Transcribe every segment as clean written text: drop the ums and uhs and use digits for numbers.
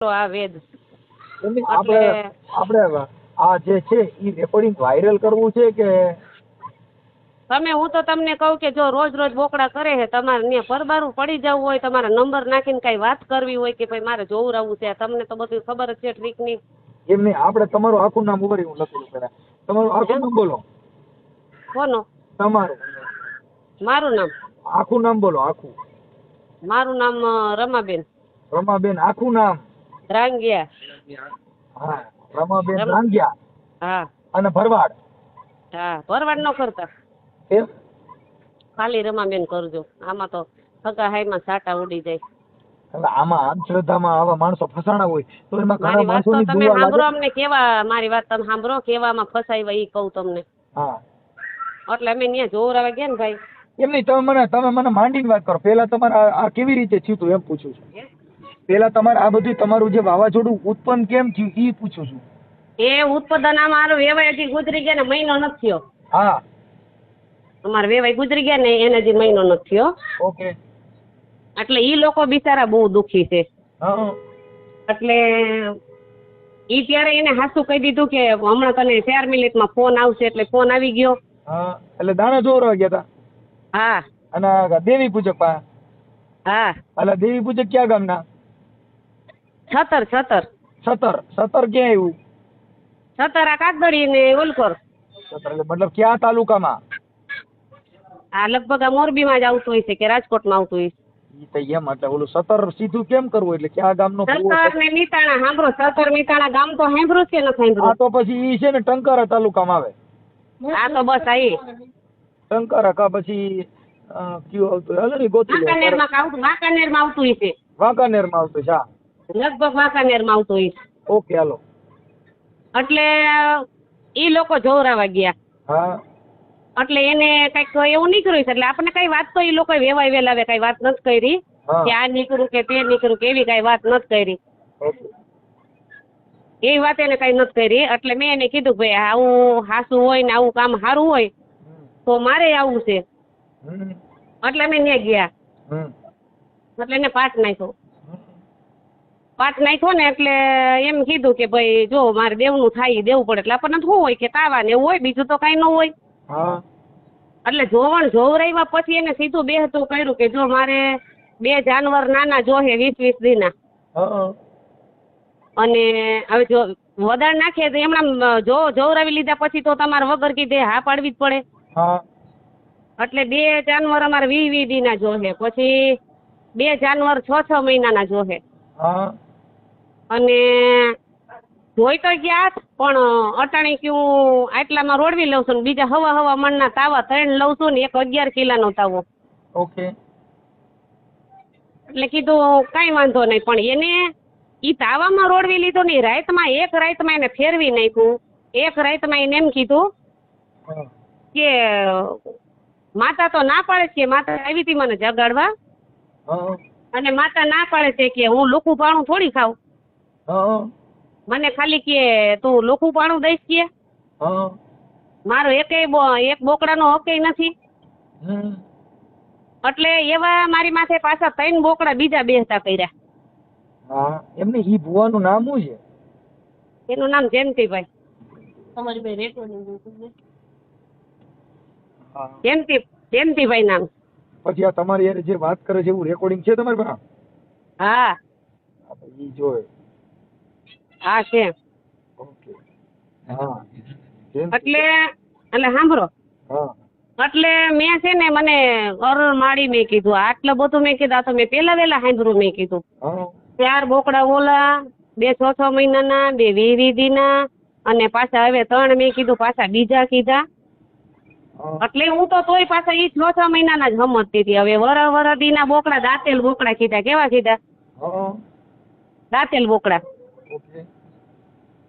આ વેદ આપણે આપણે આ જે છે એ રેકોર્ડિંગ વાયરલ કરવું છે કે તમે હું તો તમને કહું કે જો રોજ રોજ બોકડા કરે છે તમારે ને પરબારું પડી જવું હોય તમારા નંબર નાખીને કઈ વાત કરવી હોય કે ભાઈ મારે જોવરાવવું છે તમને તો બધું ખબર જ છે ટ્રીકની. એમ નહીં, આપણે તમારું આખું નામ ઉભરી હું લખેલું પેલા તમારું આખું નામ બોલો. કોનો? તમારું મારું નામ? આખું નામ બોલો. આખું મારું નામ રમાબેન. રમાબેન આખું નામ? રાંગિયા. હા, રમાબેન રાંગિયા. હા. અને ભરવાડ? હા, ભરવાડ ન કરતા, કેમ? ખાલી રમાબેન કરજો. આમાં તો સગા હાઈમાં સાટા ઉડી જાય. હવે આમાં અંધશ્રદ્ધામાં આવા માણસો ફસાણા હોય તો એમાં ઘણા મારી વાત તો માણસોની તમે દુઆ સાંભળો, લાગે. અમને કેવા મારી વાત તમે સાંભળો કેવામાં ફસાઈવા ઈ કહું તમને. હા, એટલે અમે ત્યાં જોવરાવા ગયા ને ભાઈ. એમ નહીં, તમે મને માંડીને વાત કરો. પેલા તમારે આ કેવી રીતે થયું તું એમ પૂછું છું. પેલા તમારે આ બધું તમારું જે વાવાઝોડું ઉત્પન્ન કેમ થયું એ પૂછું છું. એ ઉત્પાદન આમાં મારો વેવાય હજી ગુજરી ગયા ને મહિનો નથી થયો. હા, અમારા વેવાય ગુજરી ગયા ને એને હજી મહિનો નથી થયો. ઓકે. એટલે ઈ લોકો બિચારા બહુ દુખી છે. હા, એટલે ઈ ત્યારે એને હાસું કહી દીધું કે હમણાં તને 4 મિનિટમાં ફોન આવશે. એટલે ફોન આવી ગયો. હા, એટલે દાણા જોરવા ગયા હતા. હા. અને દેવી પૂજક પા? હા. એટલે દેવી પૂજક ક્યાં ગામના? છતર સતર ક્યાં આવ્યું? છતર આ કાગદડી ને ઓલકોર. સતર એટલે મતલબ ક્યાં તાલુકામાં? આ લગભગ આ મોરબીમાં જ આવતું હોય છે કે રાજકોટમાં આવતું હોય છે. ઈ તો એમ એટલે ઓલું સતર સીધું કેમ કરવું? એટલે ક્યાં ગામનો? સતર ને મીતાણા સાંભળો. સતર મીતાણા ગામ તો સાંભળ્યું કે ન સાંભળ્યું? આ તો પછી ઈ છે ને ટંકારા તાલુકામાં આવે. આ તો બસ આઈ ટંકારા કા પછી કયું આવતું? હાલો ને ગોતી લો. વાંકાનેરમાં આવતું, વાંકાનેરમાં આવતું હોય છે. વાંકાનેરમાં આવતું છે. હા, લગભગ વાંકાનેરમાં આવતું હોય છે. ઓકે, હાલો. એટલે ઈ લોકો જોવરાવા ગયા. હા, એટલે એને કઈક એવું નીકળ્યું છે. એટલે આપણને કઈ વાત તો ઈ લોકો વેવાય વેલાવે કઈ વાત નથી કરી કે આ નીકળું કે તે નીકળું કે એવી કઈ વાત નથી કરી. ઓકે. એવી વાત એને કઈ નથી કરી. એટલે મેં એને કીધું ભાઈ આવું હાસું હોય ને આવું કામ સારું હોય તો મારે આવું છે. એટલે અમે ત્યાં ગયા. એટલે એને પાઠ નાખ્યો ને એટલે એમ કીધું કે ભાઈ જો મારે દેવનું થાય દેવું પડે. એટલે આપણને શું હોય કે તાવા ને એવું હોય, બીજું તો કઈ ન હોય. એટલે જોવરાવ્યા પછી એને સીધું બેહતું કર્યું કે જો મારે 2 જાનવર નાના જોહે 20-20 દીના. અને હવે જો વધારે નાખે તો એમણા જોવરાવી લીધા પછી તો તમારે વગર કીધે હા પાડવી જ પડે. એટલે 2 જાનવર અમારે 20-20 દીના જોહે. પછી 2 જાનવર 6-6 મહિનાના જોહે. અને જોઈ તો ગયા પણ અટાણી ક્યું આટલામાં રોડવી લઉં છું ને બીજા હવા મણના તાવા 3 લઉં છું ને 1 11 કિલાનો તાવો. ઓકે. એટલે કીધું કઈ વાંધો નહીં. પણ એને ઈ તાવામાં રોડવી લીધો ને રાતમાં એક રાતમાં એને ફેરવી નાખ્યું. એક રાતમાં એને એમ કીધું કે માતા તો ના પાડે છે. માતા આવી હતી મને જગાડવા અને માતા ના પાડે છે કે હું લોખું પાણું થોડી ખાવ. મને ખાલી કે તું લોખું પાણું દઈશ કે મારો એક બોકડાનો હક નથી. એટલે એવા મારી માથે પાછા 3 બોકડા બીજા બેસતા કર્યા. એમને ઈ ભુવાનું નામ શું છે? એનું નામ જયંતિભાઈ. તમારી ભાઈ રેકોર્ડિંગ જયંતિભાઈ નામ. પછી આ તમારી યાર જે વાત કરે છે એવું રેકોર્ડિંગ છે તમારી પાસે? હા, ઈ જોય. હા છે. ઓકે. હા, એટલે સાંભળો. એટલે મેં છે ને મને અરુણ માળી મેં કીધું આટલું બધું મેં કીધું. આ તો મેં પેલા વેલા સાંભળ્યું. મેં કીધું 4 બોકડા ઓલા 2 6-6 મહિનાના 2 20 દીના અને પાછા હવે 3 મેં કીધું પાછા બીજા કીધા. એટલે હું તો તોય પાછા ઈ 6-6 મહિનાના જ સમજતી હતી. હવે વરદીના બોકડા દાંતેલ બોકડા કીધા. કેવા કીધા? દાંતેલ બોકડા.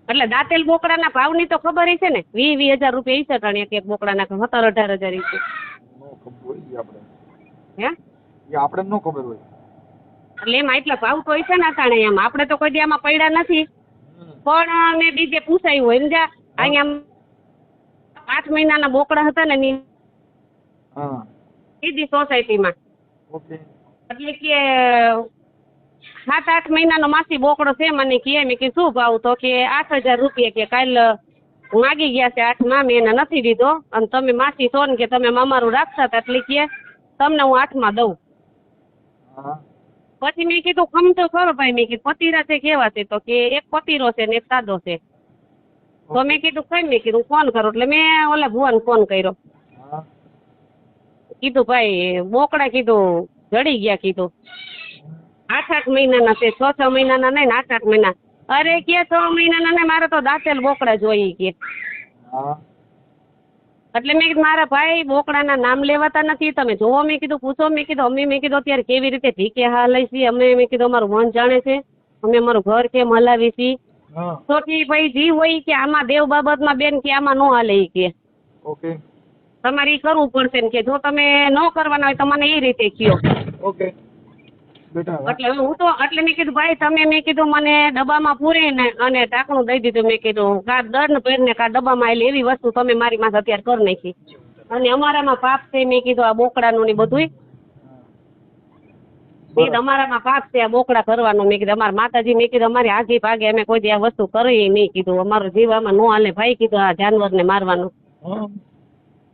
એટલે દાંતેલ બોકડાના ભાવની તો ખબર છે ને 20,000 રૂપિયા ઈ છે. એક બોકડાના 17-18 હજાર હે આપણે નો ખબર હોય. એટલે એમાં એટલા ભાવ તો છે ને અટાણે. એમ આપણે તો કોઈ દી આમાં પડ્યા નથી. પણ મેં બીજે પૂછાયું હોય સમજ્યા. અહીંયા 8 મહિનાના બોકડા હતા ને સીધી સોસાયટીમાં. એટલે કે 7-8 મહિનાનો માસી બોકડો છે. મને કહે, મેં કીધું શું ભાવ? તો કે 8,000 રૂપિયા કે કાલ માગી ગયા છે 8માં, મેં એને નથી દીધો. અને તમે માસી છો ને કે તમે અમારું રાખતા હતા એટલે કે તમને હું 8માં દઉં. હા પછી મેં કીધું ખમતો ખરો ભાઈ, મેં કીધું પતીરા છે કેવા છે? તો કે એક પતીરો છે ને એક સાદો છે. તો મેં કીધું કઈ, મેં કીધું ફોન કરો. એટલે મેં ઓલા ભુવાને ફોન કર્યો. હા કીધું ભાઈ બોકડા કીધું જડી ગયા. કીધું 8-8 મહિનાના છે, 6-6 મહિનાના નહીં ને 8-8 મહિના. અરે કે 6 મહિનાના નહીં, મારે તો દાંતેલ બોકડા જોઈએ કે. હા એટલે મેં કીધું મારા ભાઈ બોકડાના નામ લેવાતા નથી, તમે જોવો. મેં કીધું પૂછો. મેં કીધું અમે, મેં કીધું અત્યારે કેવી રીતે ભીખે હાલે છે અમે. મેં કીધું અમારું મન જાણે છે, અમે અમારું ઘર કેમ હલાવી છીએ. હા તો કે ભાઈ જી હોય કે આમાં દેવ બાબતમાં બેન કે આમાં ન હાલે ઈ કે ઓકે તમારે ઈ કરવું પડશે ને કે જો તમે ન કરવાના હોય તો મને એ રીતે કયો. ઓકે બેટા એટલે હું તો એટલે મેં કીધું ભાઈ તમે, મેં કીધું મને ડબ્બામાં પૂરીને અને ઢાંકણું દઈ દીધું. મેં કીધું કા દંડ ભરીને કા ડબ્બામાં આવેલી એવી વસ્તુ તમે મારી માથે અત્યારે કરી નાખી. અને અમારામાં પાપ છે. મેં કીધું આ બોકડાનું ને બધુંય મેં કીધું અમારામાં પાપ છે આ બોકડા કરવાનું. મેં કીધું અમારા માતાજી, મેં કીધું અમારી આઘી ભાગે અમે કોઈ દી આ વસ્તુ કરી નહીં. કીધું અમારો જીવ આમાં ન હાલે ભાઈ. કીધું આ જાનવરને મારવાનું. હા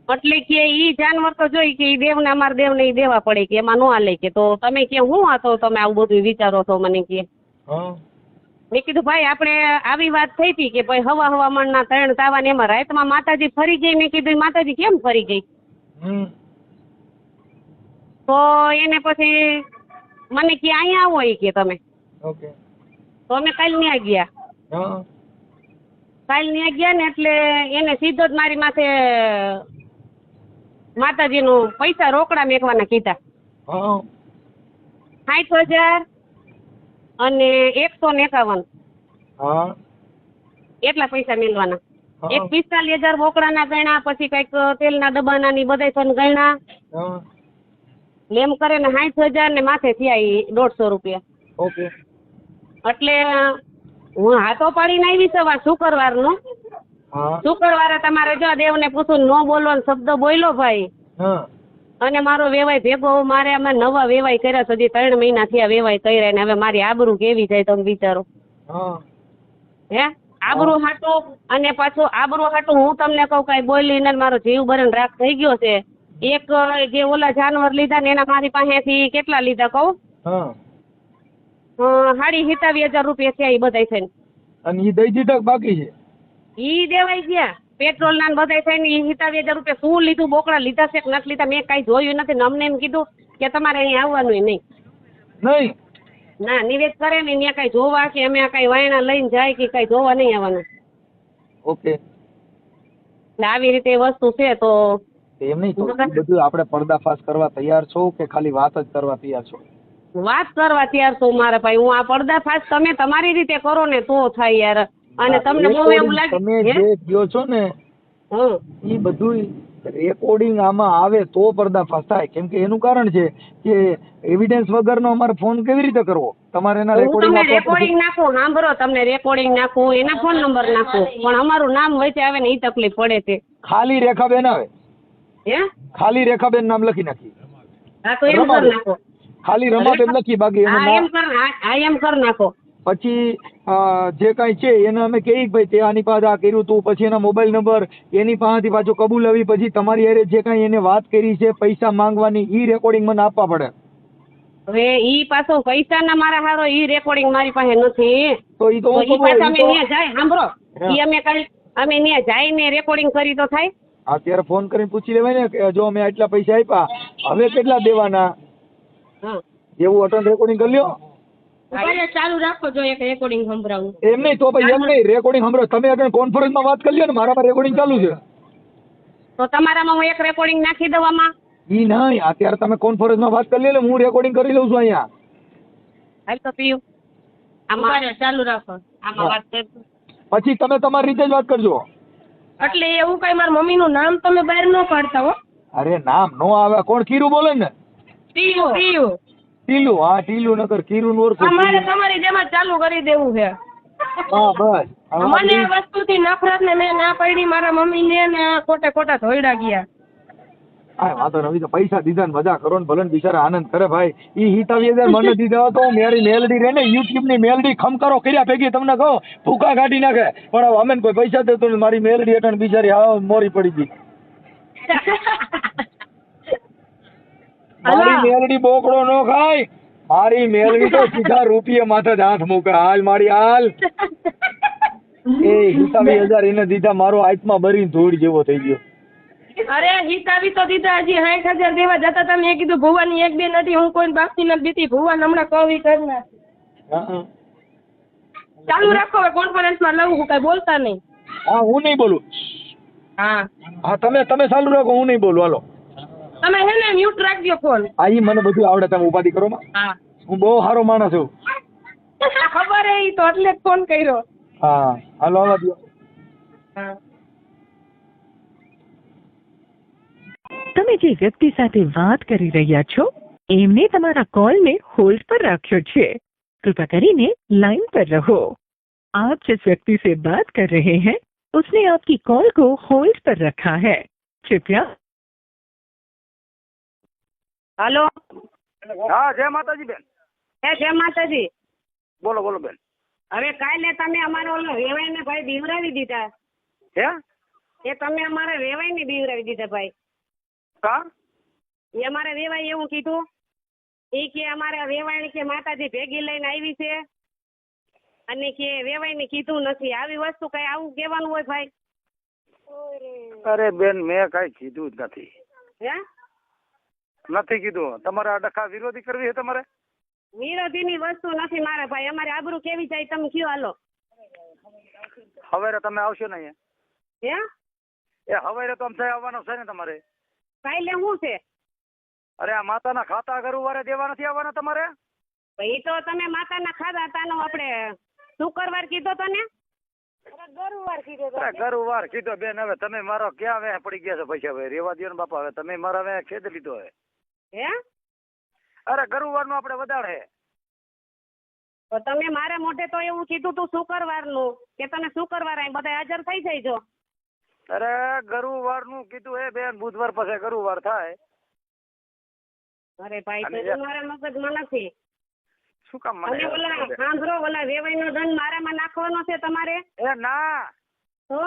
એટલે કે ઈ જાનવર તો જોઈ કે ઈ દેવને, અમારા દેવને ઈ દેવા પડે કે એમાં ન હાલે. કે તો તમે કે હું હતો તમે આવું બધું વિચારો છો મને કે. હા મેં કીધું ભાઈ આપણે આવી વાત થઈ હતી કે ભાઈ હવા મણના 3 તાવા ને એમાં રાતમાં માતાજી ફરી ગઈ. મેં કીધું ઈ માતાજી કેમ ફરી ગઈ? તો એને પછી મને કે અહીંયા આવો ઈ કે તમે. ઓકે તો અમે કાલ ન્યા ગયા. હા કાલ ન્યા ગયા ને એટલે એને સીધો જ મારી માથે માતાજીનું પૈસા રોકડા મેકવાના કીધા. હા 60,000 અને 151 હા એટલા પૈસા મેળવાના. હા. એક 45,000 બોકડાના ગણ્યા, પછી કઈક તેલના ડબ્બાના ની બધા પણ ગણ્યા. હા એમ કરે ને 60,000 ને માથે થયા ઈ 150 રૂપિયા. ઓકે એટલે હું હાથો પાડીને આવી સવાર શુક્રવારનો. હા શુક્રવારે તમારે જો દેવને પૂછું ન બોલવાનો શબ્દ બોલ્યો ભાઈ. હા અને મારો વેવાય ભેગો, મારે અમે નવા વેવાય કર્યા છે. હજી 3 મહિના થયા વેવાય કર્યા ને હવે મારી આબરૂ કેવી જાય તમે વિચારો. હા હે આબરૂ હાટું, અને પાછું આબરૂ હાટું હું તમને કહું કઈ બોલીને મારો જીવ બરણ રાખ થઈ ગયો છે. એક જે ઓલા જાનવર લીધા ને એના મારી પાસેથી કેટલા લીધા કહું? હા 27,000 રૂપિયા થયા ઈ બધાય થઈને. અને ઈ દઈ દીધા કે બાકી છે? ઈ દેવાઈ ગયા પેટ્રોલ ના બધાય થઈને. ઈ 27,000 રૂપિયા શું લીધું, બોકડા લીધા છે કે નથી લીધા મેં કઈ જોયું નથી. ને અમને એમ કીધું કે તમારે અહીં આવવાનું નહીં. નહીં ના નિવેદ કરે ને ત્યાં કઈ જોવા કે અમે આ કઈ વાયણા લઈને જાય કે કઈ જોવા નહીં આવવાનું. ઓકે એટલે આવી રીતે વસ્તુ છે. તો એમ નહીં તો બધું આપણે પર્દાફાશ કરવા તૈયાર છો કે ખાલી વાત જ કરવા તૈયાર છો? વાત કરવા તૈયાર છું મારા ભાઈ. હું આ પર્દાફાશ તમે તમારી રીતે કરો ને તો થાય યાર. અને તમને બહુ એવું લાગે તમે જે કહો છો ને એ બધું રેકોર્ડિંગ આમાં આવે તો પર્દાફાશ થાય. કેમ કે એનું કારણ છે કે એવિડન્સ વગરનો અમારે ફોન કેવી રીતે કરવો? તમારે એના રેકોર્ડિંગ નાખું, સાંભળો તમને રેકોર્ડિંગ નાખું, એના ફોન નંબર નાખું, પણ અમારું નામ વચ્ચે આવે ને એ તકલીફ પડે છે. ખાલી રેખાબેન આવે, હે ખાલી રેખાબેન નામ લખી નાખી. હા તો એમ કર નાખો. ખાલી રમાબેન લખી, બાકી એમ કર નાખો. પછી જે કઈ છે એને અમે કહીએ ભાઈ તે આની પાસે આ કર્યું તું, પછી એના મોબાઈલ નંબર એની પાસેથી પાછું કબૂલાવી, પછી તમારી હારે જે કઈ એને વાત કરી છે પૈસા માંગવાની ઈ રેકોર્ડિંગ મને આપવા પડે. હવે ઈ પાછો પૈસા ના મારા હારો ઈ રેકોર્ડિંગ મારી પાસે નથી. તો ઈ તો અમે ન્યા જાય, સાંભળો, ઈ અમે ન્યા જાય ને રેકોર્ડિંગ કરી તો થાય. અત્યારે ફોન કરીને પૂછી લેવાય ને કે જો અમે આટલા પૈસા આપ્યા હવે કેટલા દેવાના, એવું અટન રેકોર્ડિંગ કરી લ્યો. ચાલુ રાખો, જો એક રેકોર્ડિંગ સંભળાવું. એમ નહીં તો ભાઈ એમ નહીં, રેકોર્ડિંગ સંભળાવો. તમે અટન કોન્ફરન્સમાં વાત કરી લ્યો ને, મારામાં રેકોર્ડિંગ ચાલુ છે. તો તમારામાં હું એક રેકોર્ડિંગ નાખી દઉં આમાં? ઈ નહીં, અત્યારે તમે કોન્ફરન્સમાં વાત કરી લ્યો, હું રેકોર્ડિંગ કરી લઉં છું અહીંયા. હાલ તો પીયું આમાં ચાલુ રાખો, આમાં વાત કરજો. પછી તમે તમારી રીતે જ વાત કરજો. એટલે એવું કઈ મારા મમ્મીનું નામ તમે બહાર ન પાડતા હો? અરે નામ નો આવે, કોણ કીરું બોલે ને? ટીયું. ટીલું, હા ટીલું નકર કીરું નું ઓળખો. અમારે તમારી જેમ જ ચાલુ કરી દેવું છે. હા બસ. મને આ વસ્તુથી નફરત ને મેં ના પાડી મારા મમ્મી ને ખોટા ધોઈડા ગયા. હા વાંધો નથી, તો પૈસા દીધા ને મજા કરો ને ભલે ને બિચારા આનંદ કરે ભાઈ. ઈ 27,000 મને દીધા હોત તો હું મારી મેલડી રે ને યુટ્યુબ ની મેલડી ખમકારો કર્યા ભેગી તમને કહો ભૂકા કાઢી નાખે. પણ હવે અમે કોઈ પૈસા દેતો ને મારી મેલડી એટલે બિચારી હા મોરી પડી ગઈ. મારી મેલડી બોકડો નો ખાય, મારી મેલડી તો સીધા રૂપિયા માથે જ હાથ મૂકે. હાલ મારી હાલ. એ 27,000 એને દીધા, મારો આત્મા બરીને ધૂળ જેવો થઈ ગયો. અરે હિતાવી તો દીધા, હજી 60,000 દેવા જતા હતા. મેં કીધું ભુવાની એક બે નથી, હું કોઈ બાપથી નથી દીધી. ભુવાન હમણાં કવી કરના હા ચાલુ રાખો, હવે કોન્ફરન્સમાં લઉં, હું કઈ બોલતા નહીં. હા હું નહીં બોલું. હા હા તમે ચાલુ રાખો, હું નહીં બોલું. હાલો તમે હે ને મ્યુટ રાખજો ફોન. આ ઈ મને બધું આવડે, તમે ઉપાધિ કરો માં. હા હું બહુ સારો માણસ છું. ખબર હે, ઈ તો એટલે જ ફોન કર્યો. હા હાલો હાલો દો. હા તમે જે વ્યક્તિ સાથે વાત કરી રહ્યા છો એમને તમારા કોલને હોલ્ડ પર રાખ્યો છે. कृपया કરીને लाइन पर रहो. आप जिस व्यक्ति से बात कर रहे हैं उसने आपकी कॉल को होल्ड पर रखा है. कृपया. હાલો. હા જય માતાજી બેન. જય માતાજી. બોલો બોલો બેન. હવે કાલે તમે અમારો ઓલો વેવાઈને ભાઈ બીવરાવી દીધા. હે એ તમે અમારે વેવાઈને બીવરાવી દીધા ભાઈ. કા એ અમારે વેવાઈ એવું કીધું, એ કે અમારે વેવાઈ કે માતાજી ભેગી લઈને આવી છે અને કે વેવાઈને કીધું નથી. આવી વસ્તુ કઈ આવું કહેવાનું હોય ભાઈ? અરે બેન મેં કઈ કીધું જ નથી. હે નથી કીધું. તમારે આ ડખા વિરોધી કરવી છે તમારે? વિરોધીની વસ્તુ નથી મારે ભાઈ. અમારે આબરૂ કેવી જાય તમે કયો હાલો. હવે તમે આવશો ને અહીંયા? હે એ હવે તો આમ આવવાનો છે ને તમારે? કાલે શું છે? અરે આ માતાના ખાતા ગુરુવારે દેવા નથી આવવાના તમારે? એ તો તમે માતાના ખાધા તાનો આપણે શુક્રવાર કીધો તો ને? ગુરુવાર કીધો બેન. હવે તમે મારો ક્યાં વેહ પડી ગયા છો પૈસા? હવે રેવા દો ને બાપા. હવે તમે મારા વેહ ખેદ લીધો હે. હે અરે ગુરુવાર નું આપણે વધારે. તો તમે મારે મોઢે તો એવું કીધું તું શુક્રવાર નું કે તમે શુક્રવાર અહીં બધા હાજર થઈ જઈજો. અરે ગુરુવાર નું કીધું એ બેન. બુધવાર પછી ગુરુવાર થાય. અરે ભાઈ તો તમારા મગજમાં નથી. શું કામ અને મને ઓલા સાંભળો, ઓલા વેવાઈનો દંડ મારામાં નાખવાનો છે તમારે? એ ના, તો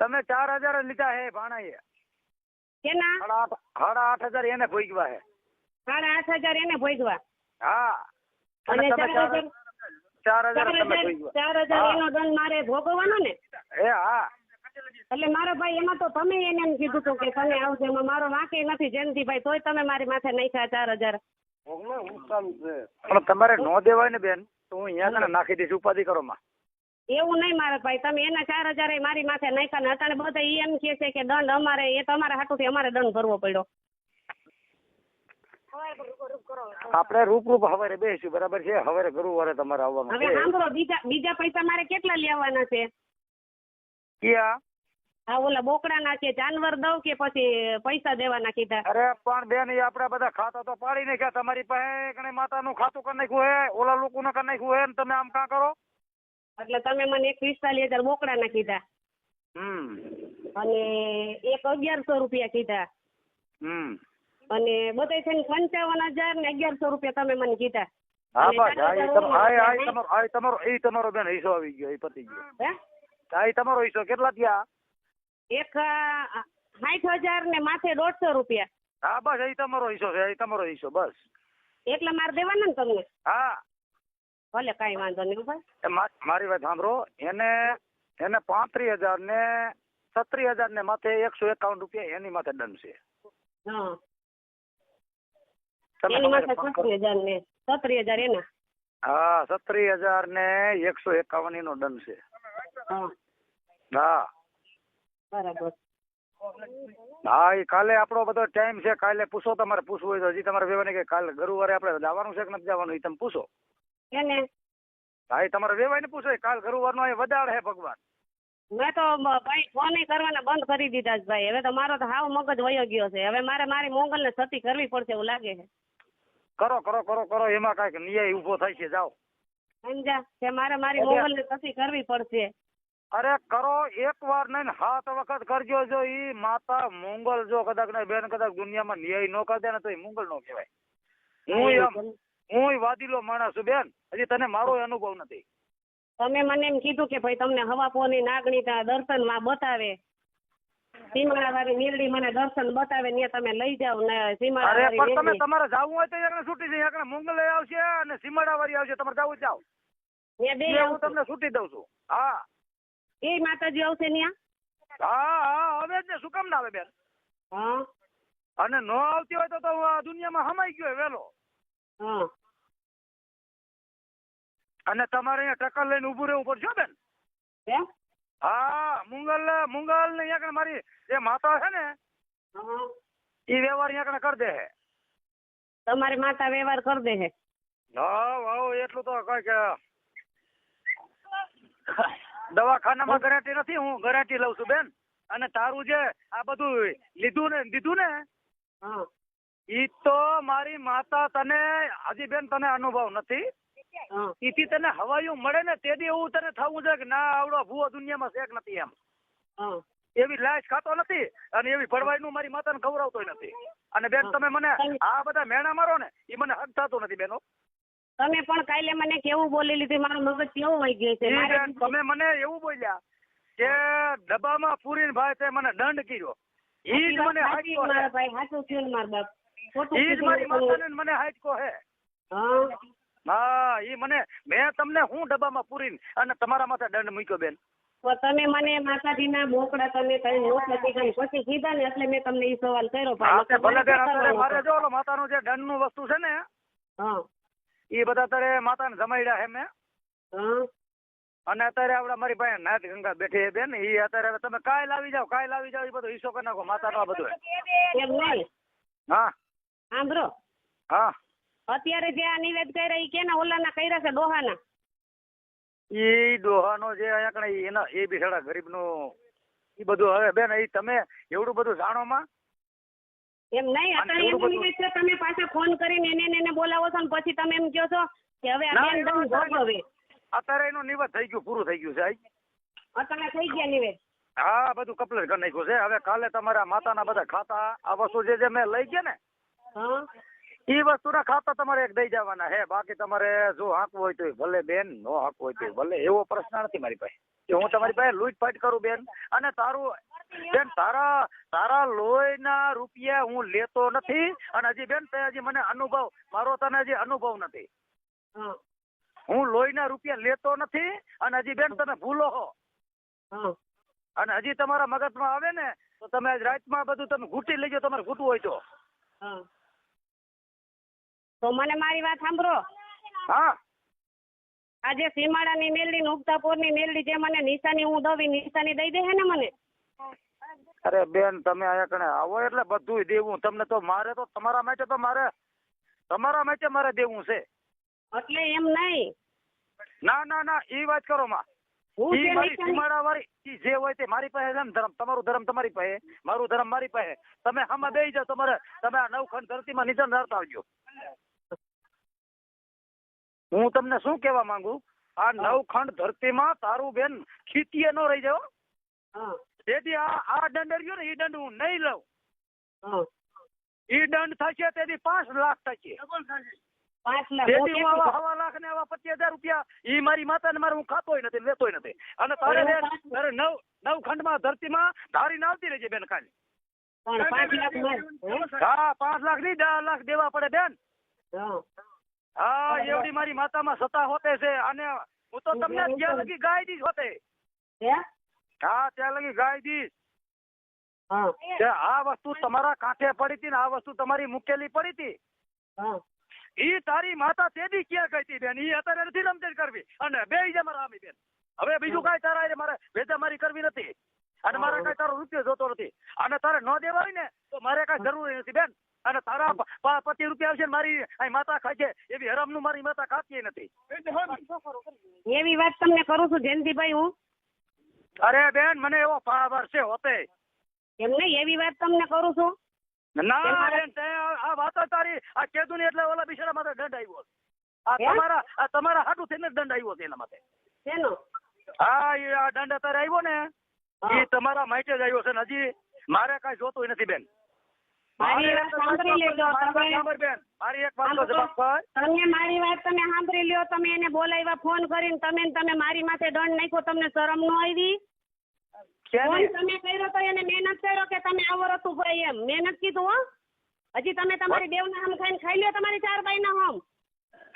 તમે 4,000 લીધા હે ભાણાએ. કેના? 8,500 એને ભોગવા હે. 8,500 એને ભોગવા? હા. અને 4,000 તમે ભોગવા. 4,000 એનો દંડ મારે ભોગવવાનો ને? એ હા. એટલે મારો ભાઈ એમાં તો તમે એને એમ કીધું હતું કે તમે આવજો. એમાં મારો વાંકે નથી જયંતિ ભાઈ. તોય તમે મારી માથે નાખ્યા 4,000. પણ તમારે નો દેવાય ને બેન તો હું અહીંયા કને નાખી દઈશ. ઉપાધિ કરો માં. એવું નહીં મારા ભાઈ. તમે એના 4,000 મારી માથે નાખ્યા ને અત્યારે બધા એમ કે છે કે દંડ અમારે, એ તમારા હાટુથી અમારે દંડ ભરવો પડ્યો. આપણે રૂપ હવારે બેસીશું બરાબર છે. હવારે ગુરુવારે તમારે આવવાનું હવે છે. સાંભળો, બીજા પૈસા મારે કેટલા લેવાના છે? ક્યાં? હા ઓલા બોકડાના કે જાનવર દઉં કે પછી પૈસા દેવાના કીધા? અરે પણ બેન એ આપડા બધા ખાતા તો પાડી નાખ્યા. તમારી પાસે કને માતાનું ખાતું કરી નાખ્યું હે, ઓલા લોકોનું કરી નાખ્યું હે, ને તમે આમ કાં કરો? એટલે તમે મને 45,000 બોકડાના કીધા અને એક 1,100 રૂપિયા કીધા અને બધે થઈને 55,000 ને 1,100 રૂપિયા તમે મને કીધા. હા બસ તમારો બેન હિસ્સો આવી ગયો. એ પતી ગયો. હે તમારો હિસ્સો કેટલા થયા? એક 60,000 ને માથે 150 રૂપિયા. હા બસ એ તમારો હિસ્સો છે. એ તમારો હિસ્સો બસ. એટલે મારે દેવાના ને તમને? હા ભલે કઈ વાંધો નહીં ભાઈ. મારી વાત સાંભળો. એને 35,000 ને 36,000 ને માથે 151 રૂપિયા એની માથે દંડ છે. હા એની માથે 36,000 ને 36,000 એના. હા 36,000 ને 151 એનો દંડ છે. હા બરાબર. હા એ કાલે આપણો બધો ટાઈમ છે. કાલે પૂછો. તમારે પૂછવું હોય તો. હજી તમારે વેવાને કે કાલે ગુરુવારે આપણે જવાનું છે કે નથી જવાનું એ તમે પૂછો. એને હા એ તમારે વેવાય ને પૂછો. કાલ ગુરુવારનો અહીં વધારે હે ભગવાન. મેં તો ભાઈ ફોન કરવાના બંધ કરી દીધા છે ભાઈ. હવે તો મારો તો હાવ મગજ વયો ગયો છે. હવે મારે મારી મોંગલ ને સતી કરવી પડશે એવું લાગે છે. કરો કરો કરો કરો. એમાં કાંઈક ન્યાય ઉભો થાય છે. જાઓ સમજા કે મારે મારી મોંગલ ને સતી કરવી પડશે. અરે કરો એક વાર નહીં ને 7 વખત કરજો. જો ઈ માતા મંગલ જો કદાચ ને બેન કદાચ દુનિયામાં ન્યાય ન કરી દે ને તો એ મંગલ નો કહેવાય. હું વાદીલો માણસ છું બેન, હજી તને મારો અનુભવ નથી. તમે મને એમ કીધું કે ભાઈ તમને હવાપોરની નાગણી દર્શનમાં બતાવે, સીમાડા વાળી મેરડી મને દર્શન બતાવે ને તમે લઈ જાવ ને સીમાડા અરે વાળી પણ તમે મેરડી. તમારે જાવું હોય તો એકને છૂટી જઈ, એકને મંગલ આવશે અને સીમાડા વાળી આવશે. તમારે જાવું જાવ, ત્યાં બે હું આવશે. તમને છૂટી દઉં છું. હા એ માતાજી આવશે ત્યાં. હા હવે જ ને, શું કામ ના આવે બેન? હા અને ન આવતી હોય તો હું આ દુનિયામાં હમાઈ ગયો વેલો. હા અને તમારે અહીંયા ટક્કર લઈને ઊભું રહેવું પડશે બેન. એમ? હા મંગલ ને અહીંયા મારી જે માતા છે ને હા. એ વ્યવહાર અહીંયા કરી દે છે. તમારી માતા વ્યવહાર કરી દે છે. હા એટલું તો કઈ કે દવાખાનામાં ગેરંટી નથી, હું ગેરંટી લઉં છું બેન. અને તારું જે આ બધું દીધું ને હા ઈ તો મારી માતા તને હજી બેન તને અનુભવ નથી. હા ઈથી તને હવાયું મળે ને તેથી એવું તને થવું છે કે ના આવડો ભૂવો દુનિયામાં શેક નથી એમ. હા એવી લાશ ખાતો નથી અને એવી ભરવાઈનું મારી માતાને ખવડાવતોય નથી. અને બેન તમે મને આ બધા મેણા મારો ને એ મને હક થતું નથી બેનો. તમે પણ કાલે મને કેવું બોલી લીધું, મારું મગજ કેવું વહી ગયું છે. ઈ મારે બેન તમે મને એવું બોલ્યા કે ડબ્બામાં પૂરીને ભાઈ તે મને દંડ કર્યો. ઈ જ મને સાચી હાચકો મારા હે. ભાઈ, સાચું થયું ને મારા બાપ. ખોટું ઈ જ કીધું મારી તમે. માતાને મને હાચકો હે. હા હા ઈ મેં તમને હું ડબ્બામાં પૂરીને અને તમારા માથે દંડ મૂક્યો બેન. તો તમે મને માતાજીના બોકડા તમે કઈ નોટ નથી કરી પછી કીધા ને એટલે મેં તમને એ સવાલ કર્યો. હા તે ભલે બેન, અત્યારે કરવાનો મારે હતો. જો ઓલો માતાનું જે દંડનું વસ્તુ છે ને હા એ બધા અત્યારે માતાને જમાડ્યા હે મેં. હા અને અત્યારે આપડે મારી પાસે નાથ ગંગા બેઠી છે બેન. ઈ અત્યારે તમે કાલ આવી જાવ એ બધો હિસ્સો કરી નાખો માતાનો આ બધું. એમ નહીં હા સાંભળો, હા અત્યારે જે આ નિવેદ કર્યા એ કેના ઓલાના કર્યા છે? ડોહાના. ઈ ડોહાનો જે અહીંયા કણે એના એ બિચારા ગરીબનું ઈ બધું હવે બેન ઈ તમે એવડું બધું જાણો માં. એમ નહીં, અત્યારે એવું એનું બધું- નિવેદ છે. તમે પાછા ફોન કરીને એને બોલાવો છો ને પછી તમે એમ કહો છો કે હવે આ ના, બેન એનો દંડ ભોગવે. અત્યારે એનું નિવેદ થઈ ગયું, પૂરું થઈ ગયું છે. અત્યારે થઈ ગયા નિવેદ. હા બધું કમ્પ્લીટ કરી નાખ્યું છે. હવે કાલે તમારા માતાના બધા ખાતા આ વસ્તુ જે મેં લઈ ગયા ને હા ઈ વસ્તુના ખાતા તમારે એક દઈ જવાના હે. બાકી તમારે જો હાંકવું હોય તો ભલે બેન, નો હાંકવું હોય તો ભલે. એવો પ્રશ્ન નથી મારી પાસે કે હું તમારી પાસે લૂંટફાટ કરું બેન. અને તારું બેન તારા લોહીના રૂપિયા હું લેતો નથી. અને હજી બેન તે હજી મને અનુભવ મારો તને હજી અનુભવ નથી. હા હું લોહીના રૂપિયા લેતો નથી. અને હજી બેન તમે ભૂલો હો. હા અને હજી તમારા મગજમાં આવે ને તો તમે આજ રાતમાં બધું તમે ઘૂંટી લેજો, તમારે ઘૂંટવું હોય તો. હા તો મને મારી વાત સાંભળો. હા આ જે સીમાડાની મેલડી ને ઉગતાપોરની મેલડી જે મને નિશાની હું દઉં એ નિશાની દઈ દે હે ને મને? અરે બેન તમે અહીંયા કણે આવો એટલે બધું દેવું તમને. તો મારે તો તમારા માટે મારે દેવું છે. એટલે એમ નહીં, ના ઈ વાત કરો માં. હું ઈ જે મારી નિશાની સીમાડા વાળી ઈ જે હોય તે મારી પાસે છે ને ધર્મ. તમારું ધર્મ તમારી પાસે, મારું ધર્મ મારી પાસે. તમે આમાં બેસી જાઓ. તમે આ નવખંડ ધરતીમાં નીચે નરતા આવજો. હું તમને શું કહેવા માંગુ, આ નવખંડ ધરતીમાં તારું બેન ખીતીએ ન રહી જાવ. હા તેથી આ દંડ રહ્યો ને એ દંડ હું નહીં લઉં. હા ઈ દંડ થશે તેથી 5 લાખ થશે. 5 લાખ. તેથી હું આવા 1.5 લાખ ને આવા 25,000 રૂપિયા ઈ મારી માતાને મારે હું ખાતોય નથી, લેતોય નથી. અને તારે તારે નવખંડમાં ધરતીમાં ધારીને આવતી રહેજે બેન ખાલી. પણ 5 લાખ માં હા 5 લાખ નહીં 10 લાખ દેવા પડે બેન. હા હા એવડી મારી માતામાં સત્તા હોતે છે. અને હું તો તમને ત્યાં લગી ગાય દીશ હોતે. હે? હા ત્યાં લગી ગાય દીશ. હા કે આ વસ્તુ તમારા કાંઠે પડી હતી ને આ વસ્તુ તમારી મૂકેલી પડી હતી. હા ઈ તારી માતા તેદી ક્યાં ગઈ હતી બેન? ઈ અત્યારે નથી રમતેડ કરવી. અને બે ઈ મારા આમી બેન. હવે બીજું કાંઈ તારા હારે મારે વેચામારી કરવી નથી. અને મારે કાંઈ તારો રૂપિયો જોતો નથી. અને તારે ન દેવા હોય ને તો મારે કાંઈ જરૂરી નથી બેન. અને તારા 25 રૂપિયા આવશે ને મારી અહીં માતા ખાય છે એવી હરામનું મારી માતા ખાતી નથી. એવી વાત તમને કરું છું જયંતિભાઈ હું. અરે બેન મને એવો પાવર છે હોતે. એમ નહીં, એવી વાત તમને કરું છું. ના બેન તે આ વાતો તારી આ કેદું ને એટલે ઓલા બિચારા માથે દંડ આવ્યો. આ તમારા હાટું થઈને દંડ આવ્યો છે એના માટે. શેનો? હા એ આ દંડ અત્યારે આવ્યો ને એ તમારા માટે જ આવ્યો છે ને હજી મારે કાંઈ જોતું નથી બેન. મારી વાત સાંભળી લેજો તમે. બેન મારી એક વાત તો જવાબ પર તમે મારી વાત તમે સાંભળી લ્યો. તમે એને બોલાવ્યા ફોન કરીને તમે મારી માથે દંડ નાખ્યો. તમને શરમ ન આવી? ફોન તમે કર્યો તો એને મહેનત કર્યો કે તમે આવો રતું ભાઈ એમ મહેનત કીધું હો. હજી તમે તમારી દેવના હમ ખાઈ લ્યો તમારી 4 બાઈના હમ.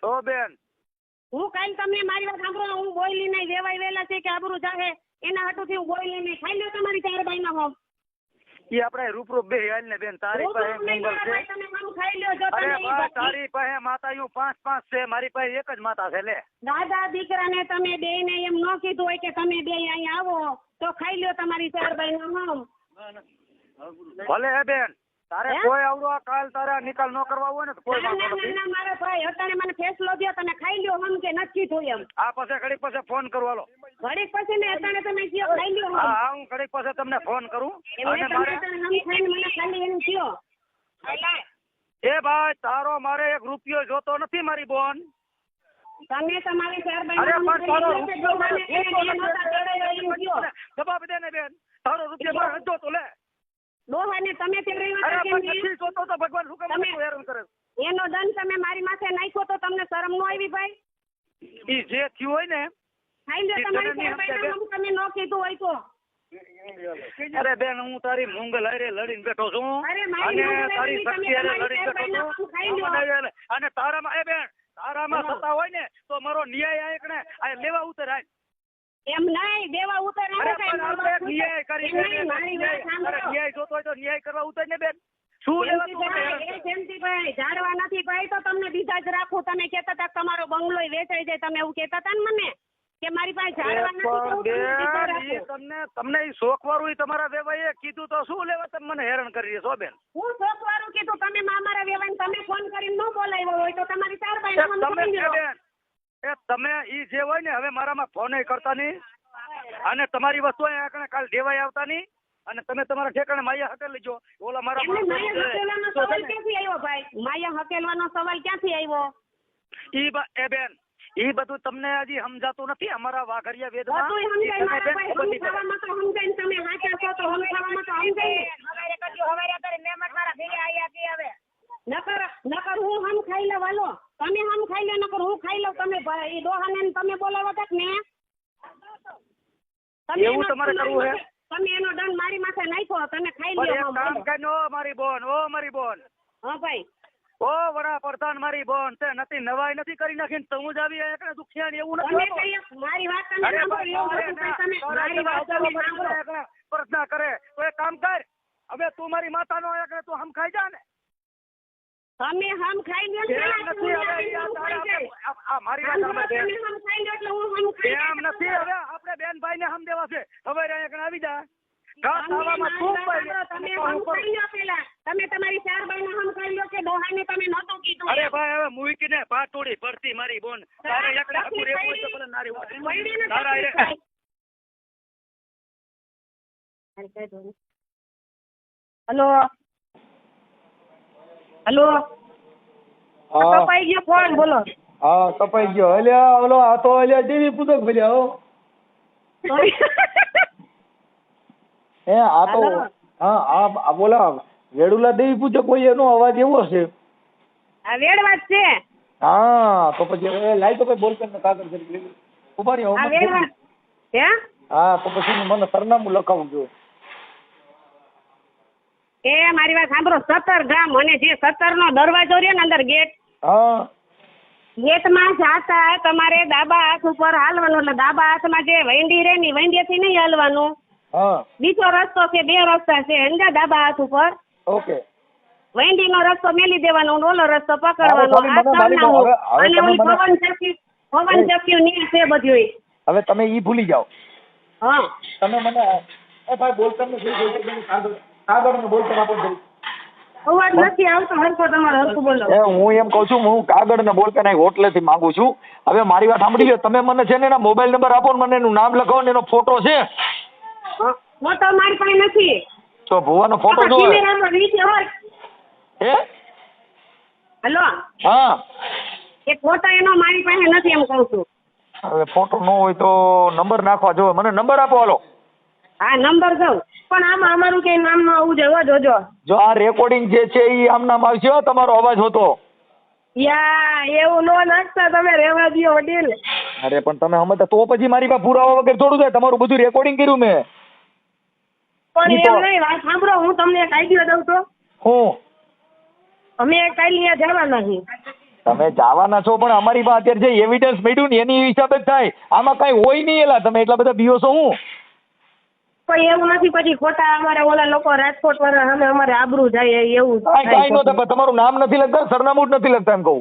ઓ બેન હું કાલ તમને મારી વાત સાંભળો. હું બોયલી નહીં વેવાય વેલા છે કે આબરૂ જાહે એના હાટુથી હું બોયલી નહીં. ખાઈ લ્યો તમારી 4 બાઈના હમ. ઈ આપણે રૂપરૂપ બે હાલ ને બેન તારી પાસે મંગલ છે. તમે હમ ખાઈ લ્યો. જો અરે તમે બા તારી પાસે માતાયું 5 છે મારી પાસે એક જ માતા છે લે. દાદા દીકરાને તમે બે ને એમ ન કીધું હોય કે તમે બે અહીંયા આવો તો ખાઈ લ્યો તમારી 4 બાઈના હમ. ભલે હે બેન તારે કોઈ આવડો કાલ તારા નિકાલ ન કરવા હોય ને તો કોઈ વાંધો નથી. ના મારા ભાઈ અટાણે મને ફેસલો દો. તમે ખાઈ લ્યો હમ કે નથી કીધું એમ. આ પાસે ઘડીક પાસે ફોન કરું હાલો. ઘડીક પછી ને અટાણે તમે કયો ખાઈ લ્યો હમ. હા હું ઘડીક પાસે તમને ફોન કરું અને તમે મારે અટાણે હમ ખાઈને મને ખાલી એમ કયો. એ ભાઈ તારો મારે 1 રૂપિયો જોતો નથી મારી બોન. તમે તમારી 4 અરે પણ તારો બાઈના જવાબ દે ને બેન તારો રૂપિયો મારે નથી જોતો લે. ડોહાને તમે અરે પણ નથી જોતો તો ભગવાન શું કામ તમે- મને હેરાન કરે? એનો દંડ તમે મારી માથે નાખ્યો તો તમને શરમ ન આવી ભાઈ? ઈ જે થયું હોય ને ખાઈ લ્યો તમારી 4 બાઈના હમ. તમે ન કીધું હોય તો અરે બેન હું તારી મૂંગલ હારે લડીને બેઠો છું અરે મારી અને મૂંગલ તારી લડીને શક્તિ હારે તમે લડીને તમારી બેઠો શેરબાઈના ખાઈ લ્યો. છું અને તારામાં એ બેન તારામાં હા. સત્તા હોય ને તો મારો ન્યાય આ એકને આ લેવા ઉતરાય. એમ નહીં દેવા ઉતાર અરે પણ આપણે એક ન્યાય કરી એમ નહીં, મારી વાત સાંભળો. ન્યાય જોતો હોય તો ન્યાય કરવા ઉતર ને બેન. શું લેવા તું મને હેરાન કરે? જયંતિભાઈ ઝાડવા નથી ભાઈ તો તમને બીજા જ રાખું. તમે કહેતા હતા કે તમારો બંગલો વેચાઈ જાય. તમે એવું કહેતા હતા ને મને કે મારી પાસે ઝાડવા નથી તો હું તમને બીજા બેન ઈ રાખું. તમને ઈ શોખ વાળું ઈ તમારા વેવાઈએ કીધું તો શું લેવા તમે મને હેરાન કરી છો બેન? હું શોખવાળું કીધું તમે મારા વેવાઈને તમે ફોન કરીને ન બોલાવ્યો હોય તો તમારી 4 બાઈના હમ તમે ખાઈ લ્યો. બેન એ તમે ઈ જે હોય ને હવે મારામાં ફોન કરતા નહીં અને તમારી વસ્તુ અહીંયા કાલ દેવાય આવતા નહીં અને તમે તમારા ઠેકાણે માયા હકેલ લેજો. ઓલા મારા એમને માયા હકેલવાનો તો સવાલ તમે- ક્યાંથી આવ્યો ભાઈ? માયા હકેલવાનો સવાલ ક્યાંથી આવ્યો? એ બેન ઈ બધું તમને હજી સમજાતું નથી અમારા વાઘરિયા વેદમાં. બધું સમજાય મારા બેન, ભાઈ. બધી સમજાવવામાં તો સમજાય ને તમે સાચા છો તો સમજાવવામાં તો સમજાય ને. નકર હું હમ ખાઈ લઉં હાલો. તમે હમ ખાઈ લો નકર હું ખાઈ લઉં. તમે ભાઈ ડોહાને ને તમે બોલાવો તક ને તમે એવું એનો તમારે દંડ કરવું હે? તમે એનો દંડ મારી માથે નાખ્યો. તમે ખાઈ પણ લ્યો એક કામ હમ. કરીને ઓ મારી બોન હા ભાઈ ઓ વડાપ્રધાન મારી બોન તે નથી નવાઈ નથી કરી નાખીને તો હું જ આવી એકને દુખિયાણી એવું તમે નથી હોતું. કઈ મારી વાત તમે અરે સાંભળો. ભાઈ, એવું બધું કઈ તમે તારે મારી વાત તમે સાંભળો. એકને પ્રાર્થના કરે તો એક કામ કર હવે તું મારી માતાનો એકને તું હમ ખાઈ જા ને. તમે હમ ખાઈ લ્યો ને એમ પેલા નથી તું હવે આવીને યાર હું ખાઈ તારે જઈશ. આ મારી વાત આમ સાંભળ તમે બેન. હમ ખાઈ લ્યો એટલે હું હમ ખાઈ એમ જઈશ. નથી હવે આપણે બેનભાઈ ને હમ દેવા છે હવે એકને આવી જા ઘા તમે ખાવામાં મારી તું વાત પાઈ સાંભળો. તમે હમ ખાઈ લ્યો પેલા. તમે તમારી 4 બાઈના હમ ખાઈ લ્યો કે ડોહાને તમે નહોતું કીધું અરે એમ. ભાઈ હવે મૂકીને પાટોડી પડતી મારી બોન તારે એકને આખું રેપ હોય તો ભલે નારી હોય. પૈડીને તારા તકલીફ હારે- થાય. હલો હલો હા કપાઈ ગયો ફોન. બોલો. હા કપાઈ ગયો. અલ્યા ઓલો આ તો અલ્યા ટીવી પૂછક ભર્યા હો. આ તો હાલો. હા આ બોલા વેડુલા દેવી પૂજક હોય એનો અવાજ એવો છે. આ વેડવાત છે. હા તો પછી લાઈ તો કઈ બોલપેન ને કાગળ કરી ઉભા રહ્યો. આ વેડવાત હે હા તો પછી મને સરનામું લખાવું જોઈએ. એ મારી વાત સાંભળો. 17 ગામ અને જે 17 નો દરવાજો રહ્યો ને અંદર ગેટ હા ગેટમાં જાતા તમારે ડાબા હાથ ઉપર હાલવાનું. એટલે ડાબા હાથમાં જે વૈંડી રે ની વૈંડીથી નહીં હાલવાનું. હા બીજો રસ્તો છે. 2 રસ્તા છે. સમજ્યા? ડાબા હાથ ઉપર ઓકે વૈંડીનો રસ્તો મેલી દેવાનો અને ઓલો રસ્તો પકડવાનો. હવે આ મારી સરનામું. હવે અને તમે ઓલી મને- પવન ચક્યું ની છે બધું. હવે તમે ઈ ભૂલી જાઓ. હા તમે મને એ ભાઈ બોલતા નથી કાગળ ને બોલતા આપો જરી. અવાજ નથી આવતો હરખો. તમારો હરખું બોલો. હું એમ કઉ છું હું કાગળ ને બોલતા હોટલેથી માંગુ છું. હવે મારી વાત સાંભળી લો. તમે મને છે ને એના મોબાઈલ નંબર આપો ને મને એનું નામ લખાવો ને એનો ફોટો છે ફોટો મારી પાસે નથી. તો ભુવાનો ફોટો જો કેમેરામાં નીચે હોય. હે હલો હા એ ફોટો એનો મારી પાસે નથી એમ કહું છું. હવે ફોટો ન હોય તો નંબર નાખવા જોવે. મને નંબર આપો હાલો. હા નંબર દઉં. પણ આમાં અમારું કઈ નામ ન આવવું જોઈએ જોજો. જો આ રેકોર્ડિંગ જે છે એ આમ નામ આવશે હો, તમારો અવાજ હોતો. યા એવું નો નાખતા તમે, રહેવા દો વડીલ. અરે પણ તમે સમજતા તો પછી મારી પાસે પુરાવા વગર થોડું થાય. તમારું બધું રેકોર્ડિંગ કર્યું મેં. પણ ઈ તો- એમ નહીં, વાત સાંભળો, હું તમને એક આઈડિયા દઉં તો. હું અમે કાલે ત્યાં જવાના છીએ. તમે જવાના છો પણ અમારી પાસે અત્યારે જે એવિડન્સ મળ્યું ને એની હિસાબે જ થાય. આમાં કઈ હોય નહીં. એલા તમે એટલા બધા બીઓ છો હું. પણ એવું નથી, પછી ખોટા અમારે ઓલા લોકો રાજકોટ વાળા સામે અમારે આબરૂ જાય એવું કાંઈ ન થાય. તમારું નામ નથી લખતા, સરનામું જ નથી લખતા એમ કહું.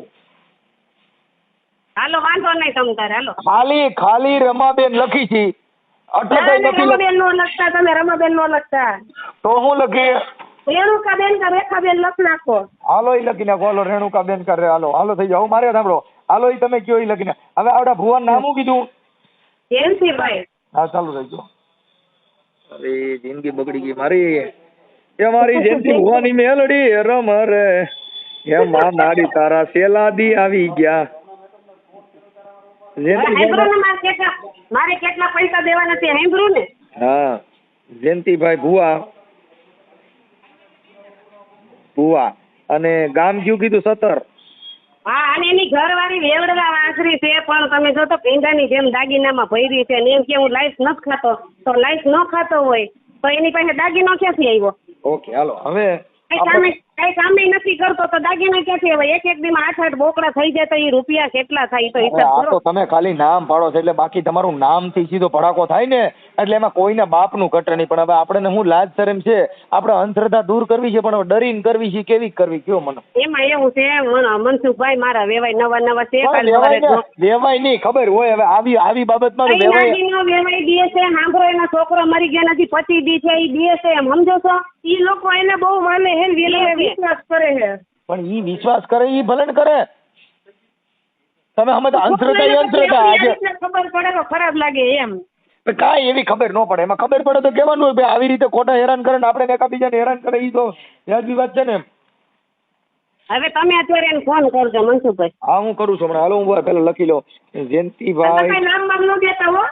હાલો વાંધો નહીં તમ તારે હાલો. ખાલી રમાબેન લખી છે, એટલે કઈ નથી લખતા. રમાબેન નો લખતા, તમે રમાબેન નો લખતા. તો હું લખીએ? રેણુકાબેન કે રેખાબેન લખ નાખો. હાલો ઈ લખી નાખો. હાલો રેણુકાબેન કરે. હાલો થઈ જાઓ. મારે સાંભળો. હાલો ઈ તમે કયો ઈ લખીને. હવે આવડા ભુવાનું નામ શું કીધું? જયંતિભાઈ. હા ચાલુ થઈ ગયો. અરે જિંદગી બગડી ગઈ મારી. એ મારી જયંતિ ભુવાની મેલડી રમ રે હે માં નાડી તારા સેલાદી આવી ગયા. મારે કેટલા પૈસા દેવાના છે સાંભળ્યું ને? હા જયંતિભાઈ ભુવા અને ગામ કયું કીધું? 17. હા અને એની ઘરવાળી વેવડવા વાંસરી છે, પણ તમે જો તો પેંડાની જેમ દાગીનામાં ભરી છે ને એમ કે હું લાઈફ નથી ખાતો. તો લાઈફ ન ખાતો હોય તો એની પાસે દાગીનો ક્યાંથી આવ્યો? ઓકે હાલો હવે કઈ કામે નથી કરતો તો દાગીના ક્યાંથી આવે? એક દીમાં 8 બોકડા થઈ જાય તો એ રૂપિયા કેટલા થાય તો હિસાબ આ કરો. તો તમે ખાલી નામ પાડો છો એટલે બાકી તમારું નામ થી સીધો ભડાકો થાય ને એટલે એમાં કોઈના બાપનું ઘટે નહીં. પણ હવે આપણે હું લાજ શરમ છે, આપણે અંધશ્રદ્ધા દૂર કરવી છે, પણ હવે ડરીને કરવી છે. કેવી કરવી કયો મને? એમાં એવું છે મનસુખભાઈ મારા વેવાય નવા છે. વેવાય નહીં ખબર હોય. હવે આવી બાબતમાં તો વેવાય વેવાય દે છે. સાંભળો એનો છોકરો મરી ગયા નથી, 25 દી છે, એ દે છે એમ સમજો છો? ઈ લોકો એને બહુ માને હે, વિશ્વાસ કરે છે. પણ ઈ વિશ્વાસ કરે ઈ ભલે ને કરે. તમે સમજ અંધશ્રદ્ધા એ અંધશ્રદ્ધા. આજે ખબર પડે તો ખરાબ લાગે એમ. કાંઈ એવી ખબર ન પડે. એમાં ખબર પડે તો કહેવાનું હોય ભાઈ આવી રીતે ખોટા હેરાન કરે ને આપણે એકાબીજાને હેરાન કરે. ઈ તો વ્યાજબી વાત છે ને. હવે તમે અત્યારે એને ફોન કરજો મનસુખભાઈ. હા હું કરું છું હમણાં. હાલો હું પેલા લખી લો જયંતિભાઈ. નામ ન દેતા હો.